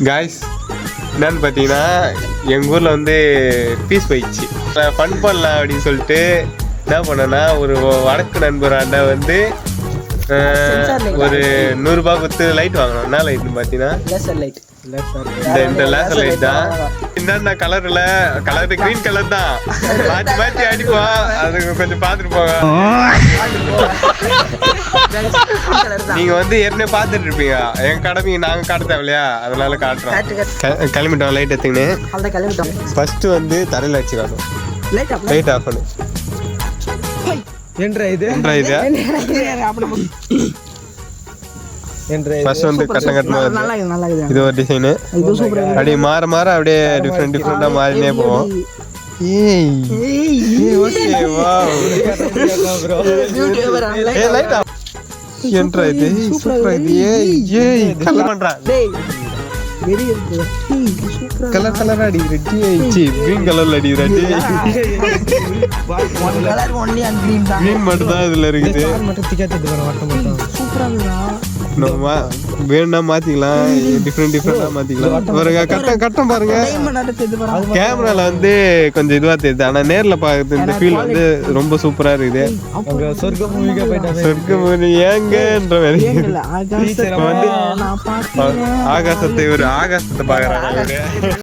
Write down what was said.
Guys என்னன்னு பார்த்தீங்கன்னா எங்கள் ஊரில் வந்து பீஸ் போயிடுச்சு. ஃபன் பண்ணலாம் அப்படின்னு சொல்லிட்டு என்ன பண்ணேன்னா ஒரு வடக்கு நண்பராண்ட வந்து ஒரு 100 ரூபாய் கொடுத்து லைட் வாங்கணும். என்ன லைட்னு பார்த்தீங்கன்னா இந்த லேசர் லைட் தான். என்னென்ன கலர்ல கலர் கிரீன் கலர் தான் மாற்றி மாற்றி அடிப்போம். அதுக்கு கொஞ்சம் பார்த்துட்டு போங்க. நீங்க வந்து ஏற்கனவே பார்த்துட்டு இருப்பீங்க. என் கடமைக்கு நாங்க காட்ட தேவையா, அதனால காட்டுறோம். கிளம்பிட்டோம் லைட் எடுத்துக்கின்னு. ஃபர்ஸ்ட் வந்து தரையில் வச்சு காட்டும். லைட் ஆஃப் பண்ணு. ஃபர்ஸ்ட் வந்து கட்டமா இது ஒரு டிசைனு. அப்படியே மாற மாற அப்படியே டிஃப்ரெண்டா மாறினே போவோம். கலர் கலர் அடிக்கிறது கலர்ல அடிக்கிறாடி. கிரீன் மட்டும் தான் இதுல இருக்குது. வேணும்னா மாத்திக்கலாம், டிஃப்ரெண்டா மாத்திக்கலாம். பாருங்க கட்டம் பாருங்க. கேமரால வந்து கொஞ்சம் இதுவா தெரியுது, ஆனா நேர்ல பாக்குறது இந்த ஃபீல் வந்து ரொம்ப சூப்பரா இருக்குது. சொர்க்க மூவி ஏங்கன்ற மாதிரி ஆகாசத்தை பாக்குறாங்க.